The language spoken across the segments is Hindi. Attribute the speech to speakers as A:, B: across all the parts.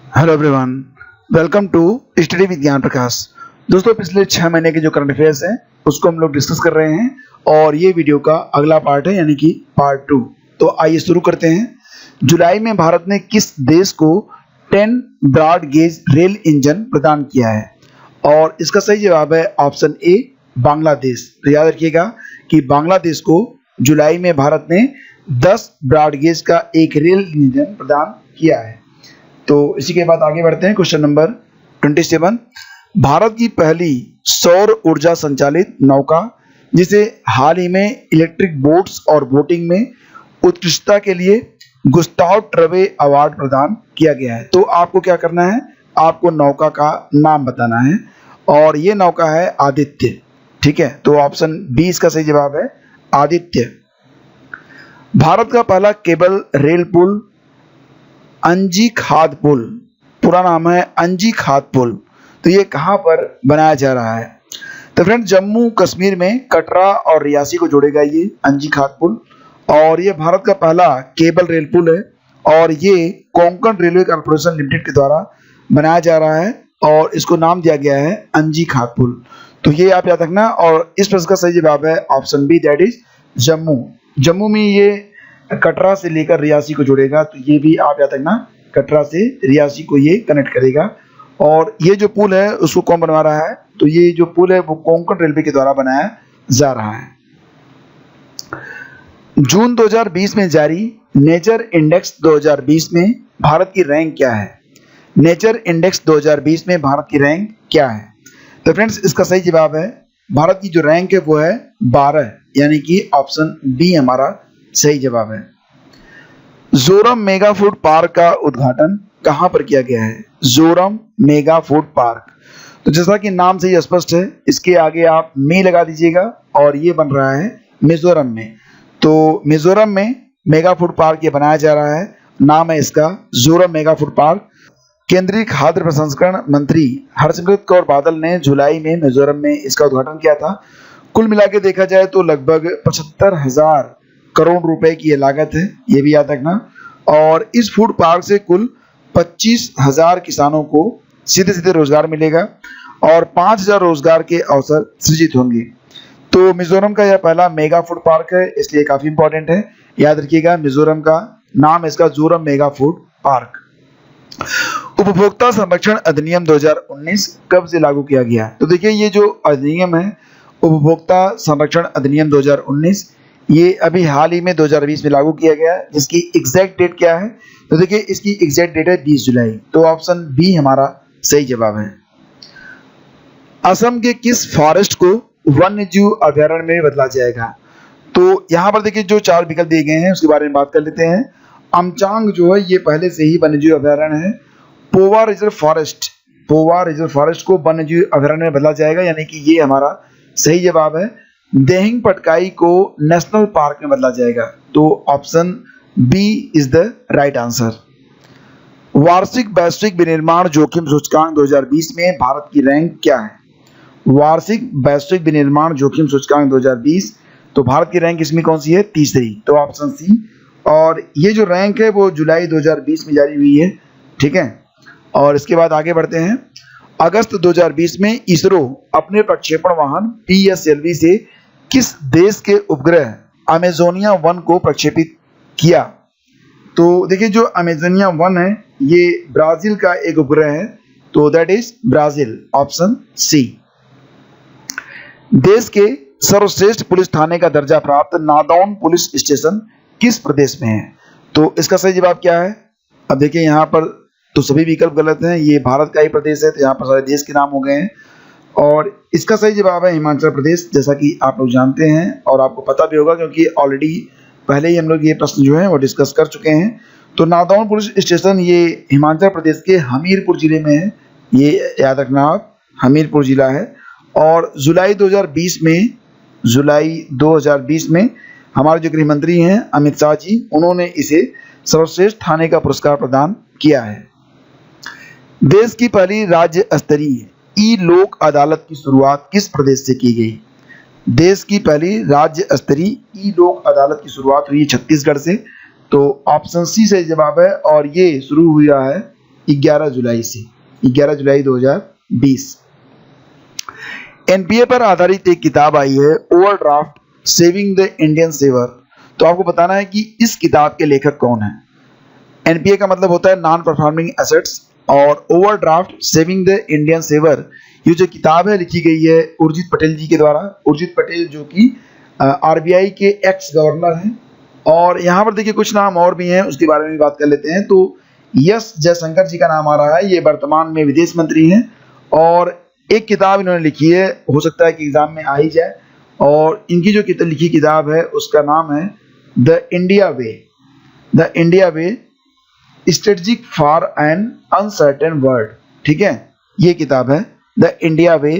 A: Hello everyone, welcome to study with Gyan Prakash. दोस्तों, पिछले 6 महीने के जो करंट अफेयर्स हैं उसको हम लोग डिस्कस कर रहे हैं और ये वीडियो का अगला पार्ट है, यानी कि पार्ट 2। तो आइए शुरू करते हैं। जुलाई में भारत ने किस देश को 10 ब्रॉड गेज रेल इंजन प्रदान किया है? और इसका सही जवाब है ऑप्शन ए, बांग्लादेश। तो याद रखिएगा कि बांग्लादेश को जुलाई में भारत ने 10 ब्रॉड गेज का एक रेल इंजन प्रदान किया है। तो इसी के बाद आगे बढ़ते हैं। क्वेश्चन नंबर 27, भारत की पहली सौर ऊर्जा संचालित नौका जिसे हाल ही में इलेक्ट्रिक बोट्स और बोटिंग में उत्कृष्टता के लिए गुस्ताव ट्रवे अवार्ड प्रदान किया गया है। तो आपको क्या करना है, आपको नौका का नाम बताना है और ये नौका है आदित्य। ठीक है, तो ऑप्शन बी इसका सही जवाब है, आदित्य। भारत का पहला केबल रेल पुल अंजी खाद पुल, पूरा नाम है अंजी खाद पुल, तो ये कहाँ पर बनाया जा रहा है? तो फ्रेंड, जम्मू कश्मीर में कटरा और रियासी को जोड़ेगा ये अंजी खाद पुल, और ये भारत का पहला केबल रेल पुल है और ये कोंकण रेलवे कॉर्पोरेशन लिमिटेड के द्वारा बनाया जा रहा है और इसको नाम दिया गया है अंजी खाद पुल। तो ये आप याद रखना। और इस प्रश्न का सही जवाब है option B, that is Jammu. Jammu में ये कटरा से लेकर रियासी को जोड़ेगा, तो ये भी आप याद रखना, कटरा से रियासी को ये कनेक्ट करेगा। और ये जो पुल है उसको कौन बनवा रहा है? तो ये जो पुल है वो कोंकण रेलवे के द्वारा बनाया जा रहा है। जून 2020 में जारी नेचर इंडेक्स 2020 में भारत की रैंक क्या है? नेचर इंडेक्स 2020 में भारत की रैंक क्या है? तो फ्रेंड्स, इसका सही जवाब है, भारत की जो रैंक है वो है 12, यानी कि ऑप्शन बी हमारा सही जवाब है। जोरम मेगा फूड पार्क का उद्घाटन कहां पर किया गया है? जोरम मेगा फूड पार्क, तो जैसा कि नाम से ही स्पष्ट है, इसके आगे आप में लगा दीजिएगा और ये बन रहा है मिजोरम में। तो मिजोरम में मेगा फूड पार्क ये बनाया जा रहा है, नाम है इसका जोरम मेगा फूड पार्क। केंद्रीय खाद्य प्रसंस्करण मंत्री हरसिमरत कौर बादल ने जुलाई में मिजोरम में इसका उद्घाटन किया था। कुल मिला के देखा जाए तो लगभग 75,000 करोड़ रुपए की ये लागत है, ये भी याद रखना। और इस फूड पार्क से कुल 25,000 किसानों को सीधे सीधे रोजगार मिलेगा और 5,000 रोजगार के अवसर सृजित होंगे। तो मिजोरम का यह पहला मेगा फूड पार्क है, इसलिए काफी इंपॉर्टेंट है, याद रखिएगा। मिजोरम का नाम है इसका जोरम मेगा फूड पार्क। उपभोक्ता संरक्षण अधिनियम 2019 कब से लागू किया गया? तो देखिए, ये जो अधिनियम है उपभोक्ता संरक्षण अधिनियम 2019, ये अभी हाल ही में 2020 में लागू किया गया है। जिसकी एग्जैक्ट डेट क्या है? तो देखिए, इसकी एग्जैक्ट डेट है 20 जुलाई। तो ऑप्शन बी हमारा सही जवाब है। असम के किस फॉरेस्ट को वन्य जीव अभयारण्य में बदला जाएगा? तो यहाँ पर देखिए, जो 4 विकल्प दिए गए हैं उसके बारे में बात कर लेते हैं। अमचांग जो है ये पहले से ही वन्य जीव अभयारण्य है। पोवा रिजर्व फॉरेस्ट को वन्य जीव अभयारण्य में बदला जाएगा, यानी कि ये हमारा सही जवाब है। देहिंग पटकाई को नेशनल पार्क में बदला जाएगा, तो option B is the right answer. वार्षिक वैश्विक विनिर्माण जोखिम सूचकांक 2020 में भारत की रैंक क्या है? वार्षिक वैश्विक विनिर्माण जोखिम सूचकांक 2020, तो भारत की रैंक इसमें कौन सी है? तीसरी, तो ऑप्शन सी। और ये जो रैंक है वो जुलाई 2020 में जारी हुई है। ठीक है, और इसके बाद आगे बढ़ते हैं। अगस्त 2020 में इसरो अपने प्रक्षेपण वाहन PSLV से किस देश के उपग्रह अमेजोनिया 1 को प्रक्षेपित किया? तो देखिए, जो अमेजोनिया 1 है ये ब्राजील का एक उपग्रह है, तो that is Brazil, option C. देश के सर्वश्रेष्ठ पुलिस थाने का दर्जा प्राप्त नादौन पुलिस स्टेशन किस प्रदेश में है? तो इसका सही जवाब क्या है? अब देखिए, यहाँ पर तो सभी विकल्प गलत हैं, ये भारत का ही प्रदेश है, तो यहाँ पर सारे देश के नाम हो गए हैं। और इसका सही जवाब है हिमाचल प्रदेश, जैसा कि आप लोग जानते हैं और आपको पता भी होगा क्योंकि ऑलरेडी पहले ही हम लोग ये प्रश्न जो है वो डिस्कस कर चुके हैं। तो नादौन पुलिस स्टेशन ये हिमाचल प्रदेश के हमीरपुर जिले में है, ये याद रखना आप, हमीरपुर जिला है। और जुलाई 2020 में हमारे जो गृह मंत्री हैं अमित शाह जी, उन्होंने इसे सर्वश्रेष्ठ थाने का पुरस्कार प्रदान किया है। देश की पहली राज्य स्तरीय ई लोक अदालत की शुरुआत किस प्रदेश से की गई? देश की पहली राज्य स्तरीय ई लोक अदालत की शुरुआत हुई छत्तीसगढ़ से, तो ऑप्शन सी सही जवाब है। और ये शुरू हुआ है 11 जुलाई से, 11 जुलाई 2020। एनपीए पर आधारित एक किताब आई है, overdraft saving the Indian saver. तो आपको बताना है कि इस किताब के लेखक कौन है। एनपीए का मतलब होता है नॉन परफॉर्मिंग एसेट्स, और overdraft saving the Indian saver, ये जो किताब है लिखी गई है उर्जित पटेल जी के द्वारा। उर्जित पटेल जो कि आरबीआई के एक्स गवर्नर हैं। और यहाँ पर देखिए कुछ नाम और भी हैं, उसके बारे में भी बात कर लेते हैं। तो एस जयशंकर जी का नाम आ रहा है, ये वर्तमान में विदेश मंत्री हैं। और एक किताब इन्होंने लिखी है, हो सकता है कि एग्जाम में आ ही जाए, और इनकी जो लिखी किताब है उसका नाम है the India way. The India way strategic for an uncertain world. ठीक है, ये किताब है the India way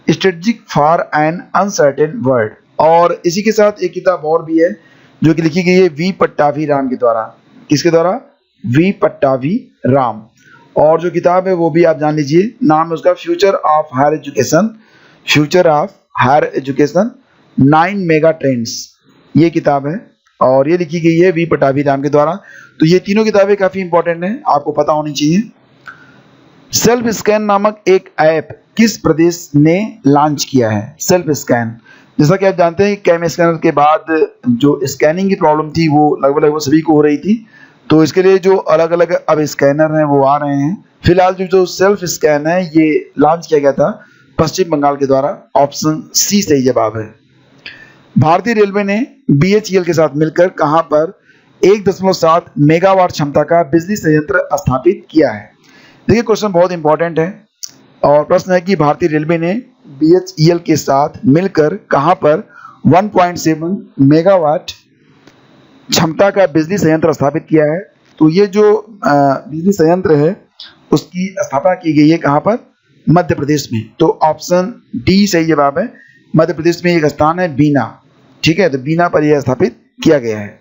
A: strategic for an uncertain world. और इसी के साथ एक किताब और भी है जो कि लिखी गई है वी पट्टाभी राम के द्वारा। किसके द्वारा? वी पट्टाभी राम। और जो किताब है वो भी आप जान लीजिए, नाम है उसका future of higher education. Future of higher education 9 mega trends, ये किताब है और ये लिखी गई है वी पट्टाभी राम के द्वारा। तो ये तीनों किताबें काफी इंपॉर्टेंट हैं, आपको पता होनी चाहिए। सेल्फ स्कैन नामक एक ऐप किस प्रदेश ने लॉन्च किया है? सेल्फ स्कैन, जैसा कि आप जानते हैं कैम स्कैनर के बाद जो स्कैनिंग की प्रॉब्लम थी वो लगभग सभी को हो रही थी। तो इसके लिए जो अलग अलग अब स्कैनर हैं वो आ रहे हैं। फिलहाल जो सेल्फ स्कैन है ये लॉन्च किया गया था पश्चिम बंगाल के द्वारा। ऑप्शन सी सही जवाब है। भारतीय रेलवे ने बीएचईएल के साथ मिलकर कहां पर 1.7 मेगावाट क्षमता का बिजली संयंत्र स्थापित किया है? देखिए क्वेश्चन बहुत इंपॉर्टेंट है और प्रश्न है कि भारतीय रेलवे ने बीएचईएल के साथ मिलकर कहां पर 1.7 मेगावाट क्षमता का बिजली संयंत्र स्थापित किया है। तो ये जो बिजली संयंत्र है उसकी स्थापना की गई है कहां पर? मध्य प्रदेश में। तो ऑप्शन डी सही जवाब है। मध्य प्रदेश में एक स्थान है बीना। ठीक है, तो बीना पर यह स्थापित किया गया है।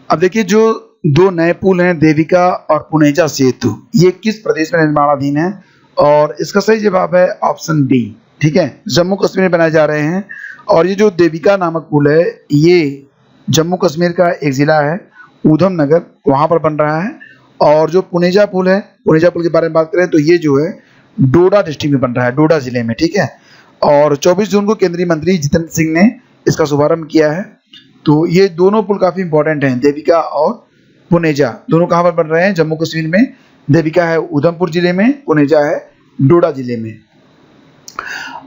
A: अब देखिए जो दो नए पुल हैं देविका और पुनेजा सेतु, ये किस प्रदेश में निर्माणाधीन है? और इसका सही जवाब है ऑप्शन डी। ठीक है, जम्मू कश्मीर में बनाए जा रहे हैं। और ये जो देविका नामक पुल है ये जम्मू कश्मीर का एक जिला है ऊधम नगर, वहां पर बन रहा है। और जो पुनेजा पुल है, पुनेजा पुल के बारे में बात करें तो ये जो है डोडा डिस्ट्रिक्ट में बन रहा है, डोडा जिले में। ठीक है, और 24 जून को केंद्रीय मंत्री जितेंद्र सिंह ने इसका शुभारंभ किया है। तो ये दोनों पुल काफी इंपॉर्टेंट हैं, देविका और पुनेजा। दोनों कहां पर बन रहे हैं? जम्मू कश्मीर में। देविका है उधमपुर जिले में, पुनेजा है डोडा जिले में।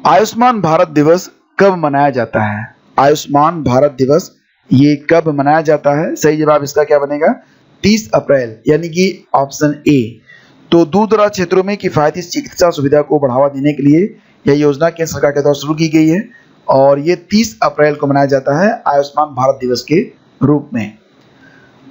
A: आयुष्मान भारत दिवस कब मनाया जाता है? आयुष्मान भारत दिवस ये कब मनाया जाता है? सही जवाब इसका क्या बनेगा? 30 अप्रैल, यानी कि ऑप्शन ए। तो दूर दराज क्षेत्रों में किफायती चिकित्सा सुविधा को बढ़ावा देने के लिए यह योजना केंद्र सरकार के द्वारा शुरू की गई है और ये 30 अप्रैल को मनाया जाता है आयुष्मान भारत दिवस के रूप में।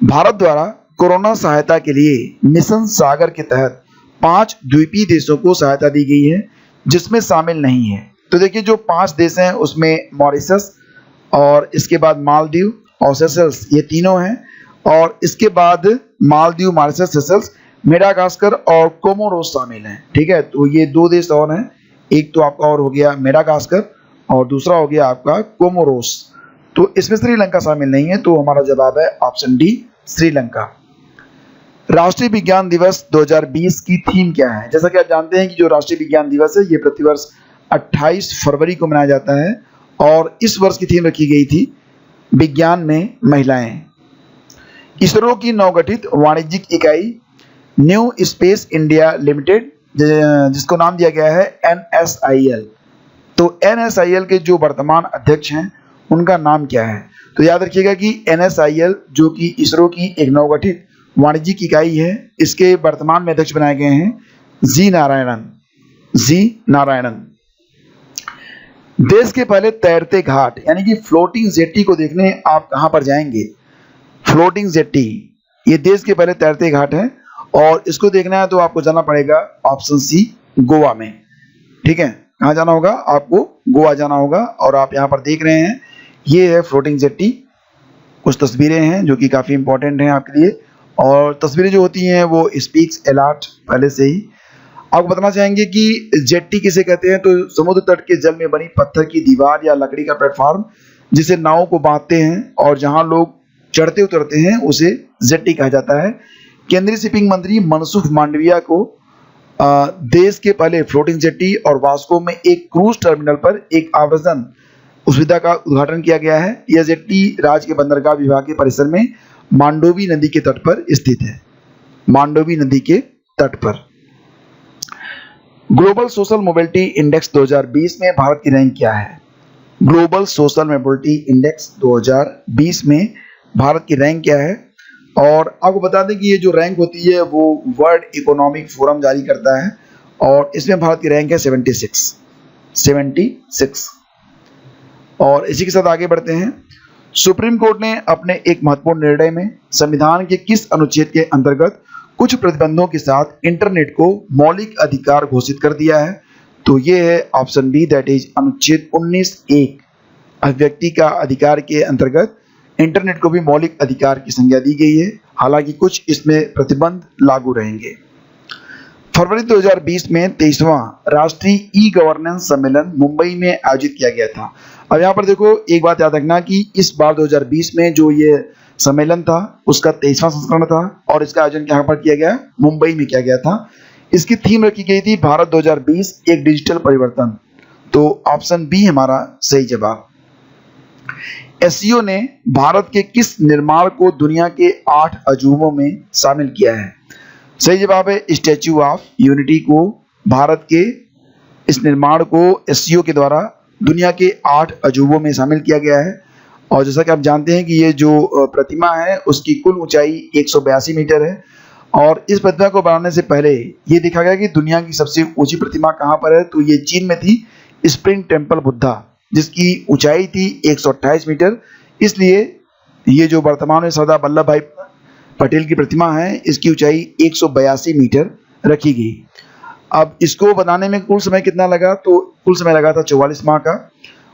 A: भारत द्वारा कोरोना सहायता के लिए मिशन सागर के तहत 5 द्वीपीय देशों को सहायता दी गई है जिसमें शामिल नहीं है। तो देखिए जो 5 देश हैं उसमें मॉरिशस और इसके बाद मालदीव और सेशल्स, ये तीनों हैं। और इसके बाद मालदीव, मॉरिशस, सेशल्स, मेडागास्कर और कोमोरोस शामिल हैं। ठीक है, तो ये 2 देश और हैं। एक तो आपका और हो गया मेडागास्कर और दूसरा हो गया आपका कोमोरोस। तो इसमें श्रीलंका शामिल नहीं है, तो हमारा जवाब है ऑप्शन डी, श्रीलंका। राष्ट्रीय विज्ञान दिवस 2020 की थीम क्या है? जैसा कि आप जानते हैं कि जो राष्ट्रीय विज्ञान दिवस है ये प्रतिवर्ष 28 फरवरी को मनाया जाता है और इस वर्ष की थीम रखी गई थी विज्ञान में महिलाएं। इसरो की नवगठित वाणिज्यिक इकाई न्यू स्पेस इंडिया लिमिटेड, जिसको नाम दिया गया है NSIL। तो NSIL के जो वर्तमान अध्यक्ष हैं उनका नाम क्या है? तो याद रखिएगा कि NSIL जो कि इसरो की एक नवगठित वाणिज्यिक इकाई है, इसके वर्तमान में अध्यक्ष बनाए गए हैं जी नारायणन। देश के पहले तैरते घाट यानी कि फ्लोटिंग जेट्टी को देखने आप कहां पर जाएंगे? फ्लोटिंग जेट्टी ये देश के पहले तैरते घाट है और इसको देखना है तो आपको जाना पड़ेगा ऑप्शन सी, गोवा में। ठीक है, कहाँ जाना होगा? आपको गोवा जाना होगा। और आप यहाँ पर देख रहे हैं ये है फ्लोटिंग जेट्टी। कुछ तस्वीरें हैं जो कि काफ़ी इंपॉर्टेंट हैं आपके लिए, और तस्वीरें जो होती हैं वो स्पीक्स ए लॉट पहले से ही। आपको बताना चाहेंगे कि जेट्टी किसे कहते हैं? तो समुद्र तट के जल में बनी पत्थर की दीवार या लकड़ी का प्लेटफॉर्म जिसे नावों को बांधते हैं और जहाँ लोग चढ़ते उतरते हैं उसे जेट्टी कहा जाता है। केंद्रीय शिपिंग मंत्री मनसुख मांडविया को देश के पहले फ्लोटिंग जेट्टी और वास्को में एक क्रूज टर्मिनल पर एक आवर्जन सुविधा का उद्घाटन किया गया है। यह जेट्टी राज्य के बंदरगाह विभाग के परिसर में मांडोवी नदी के तट पर स्थित है। मांडोवी नदी के तट पर। ग्लोबल सोशल मोबिलिटी इंडेक्स 2020 में भारत की रैंक क्या है? ग्लोबल सोशल मोबिलिटी इंडेक्स 2020 में भारत की रैंक क्या है? और आपको बता दें कि ये जो रैंक होती है वो वर्ल्ड इकोनॉमिक फोरम जारी करता है और इसमें भारत की रैंक है 76। और इसी के साथ आगे बढ़ते हैं। सुप्रीम कोर्ट ने अपने एक महत्वपूर्ण निर्णय में संविधान के किस अनुच्छेद के अंतर्गत कुछ प्रतिबंधों के साथ इंटरनेट को मौलिक अधिकार घोषित कर दिया है? तो ये है ऑप्शन बी, दैट इज अनुच्छेद 19(1). अभिव्यक्ति का अधिकार के अंतर्गत इंटरनेट को भी मौलिक अधिकार की संज्ञा दी गई है, हालांकि कुछ इसमें प्रतिबंध लागू रहेंगे। फरवरी 2020 में 23वां राष्ट्रीय ई गवर्नेंस सम्मेलन मुंबई में आयोजित किया गया था। अब यहाँ पर देखो एक बात याद रखना कि इस बार 2020 में जो ये सम्मेलन था उसका 23वां संस्करण था और इसका आयोजन कहाँ पर किया गया? मुंबई में किया गया था। इसकी थीम रखी गई थी भारत 2020 एक डिजिटल परिवर्तन। तो ऑप्शन बी हमारा सही जवाब। एससीओ ने भारत के किस निर्माण को दुनिया के 8 अजूबों में शामिल किया है? सही जवाब है स्टैच्यू ऑफ यूनिटी को। भारत के इस निर्माण को एससीओ के द्वारा दुनिया के 8 अजूबों में शामिल किया गया है। और जैसा कि आप जानते हैं कि ये जो प्रतिमा है उसकी कुल ऊंचाई 182 मीटर है और इस प्रतिमा को बनाने से पहले ये देखा गया कि दुनिया की सबसे ऊंची प्रतिमा कहाँ पर है, तो ये चीन में थी, स्प्रिंग टेम्पल बुद्धा, जिसकी ऊंचाई थी 128 मीटर। इसलिए ये जो वर्तमान में सरदार वल्लभ भाई पटेल की प्रतिमा है इसकी ऊंचाई 182 मीटर रखी गई। अब इसको बनाने में कुल समय कितना लगा? तो कुल समय लगा था 44 माह का।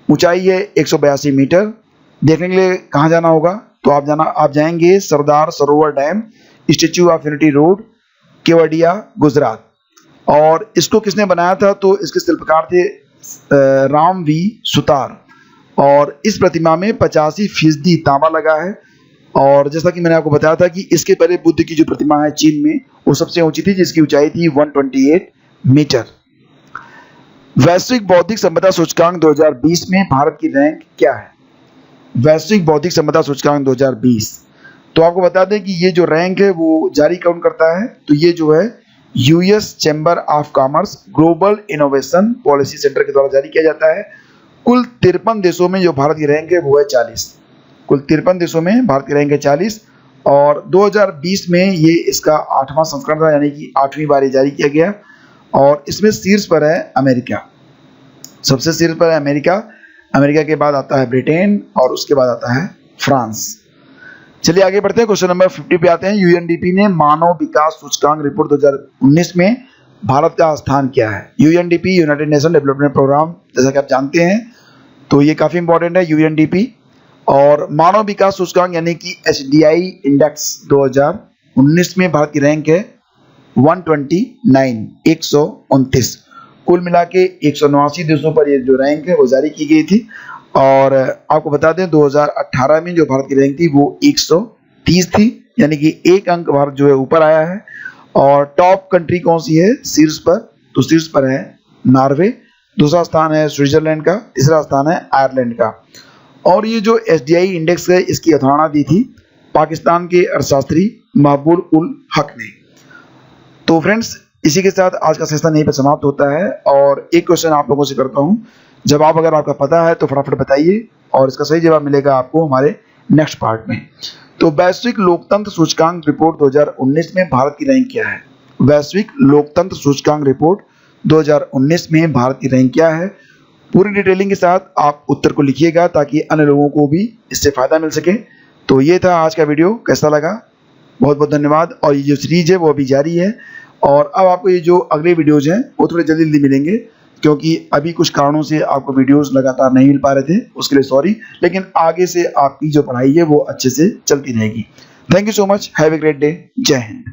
A: ऊंचाई है 182 मीटर। देखने के लिए कहाँ जाना होगा? तो आप जाएंगे Sardar Sarovar dam, statue of unity road, Kevadia, Gujarat. और इसको किसने बनाया था? तो इसके शिल्पकार थे राम वी सुतार। और इस प्रतिमा में 85% तांबा लगा है। और जैसा कि मैंने आपको बताया था कि इसके पहले बुद्ध की जो प्रतिमा है चीन में वो सबसे ऊंची थी, जिसकी ऊंचाई थी 128 मीटर। वैश्विक बौद्धिक संपदा सूचकांक 2020 में भारत की रैंक क्या है? वैश्विक बौद्धिक संपदा सूचकांक 2020। तो आपको बता दें कि ये जो रैंक है वो जारी कौन करता है? तो ये जो है US chamber of commerce global innovation policy centre के द्वारा जारी किया जाता है। कुल 53 देशों में जो भारत की रैंक है वो है 40। कुल 53 देशों में भारत की रैंक है 40 और 2020 में ये इसका 8वां संस्करण था, यानी कि 8वीं बार ये जारी किया गया। और इसमें शीर्ष पर है अमेरिका, सबसे शीर्ष पर है अमेरिका। अमेरिका के बाद आता है ब्रिटेन और उसके बाद आता है फ्रांस। चलिए आगे बढ़ते हैं, क्वेश्चन नंबर 50 पे आते हैं। यूएनडीपी ने मानव विकास सूचकांक रिपोर्ट 2019 में भारत का स्थान क्या है? UNDP united nation development programme, जैसा कि आप जानते हैं, तो ये काफ़ी इंपॉर्टेंट है यूएनडीपी। और मानव विकास सूचकांक यानी कि एचडीआई इंडेक्स 2019 में भारत की रैंक है 129। कुल मिला के 189 देशों पर ये जो रैंक है वो जारी की गई थी। और आपको बता दें 2018 में जो भारत की रैंक थी वो 130 थी, यानी कि एक अंक भारत जो है ऊपर आया है। और टॉप कंट्री कौन सी है शीर्ष पर? तो शीर्ष पर है नॉर्वे, दूसरा स्थान है स्विट्जरलैंड का, तीसरा स्थान है आयरलैंड का। और ये जो एचडीआई इंडेक्स है इसकी अवधारणा दी थी पाकिस्तान के अर्थशास्त्री महबूब उल हक ने। तो फ्रेंड्स इसी के साथ आज का सेशन यहीं पर समाप्त होता है। और एक क्वेश्चन आप लोगों से करता हूं, जवाब अगर आपका पता है तो फटाफट बताइए और इसका सही जवाब मिलेगा आपको हमारे नेक्स्ट पार्ट में। तो वैश्विक लोकतंत्र सूचकांक रिपोर्ट 2019 में भारत की रैंक क्या है? वैश्विक लोकतंत्र सूचकांक रिपोर्ट 2019 में भारत की रैंक क्या है? पूरी डिटेलिंग के साथ आप उत्तर को लिखिएगा ताकि अन्य लोगों को भी इससे फायदा मिल सके। तो ये था आज का वीडियो, कैसा लगा? बहुत बहुत धन्यवाद। और ये जो सीरीज है वो अभी जारी है और अब आपको ये जो अगले वीडियोज़ हैं वो थोड़े जल्दी जल्दी मिलेंगे, क्योंकि अभी कुछ कारणों से आपको वीडियोस लगातार नहीं मिल पा रहे थे, उसके लिए सॉरी। लेकिन आगे से आपकी जो पढ़ाई है वो अच्छे से चलती रहेगी। Thank you so much, have a great day, जय हिंद।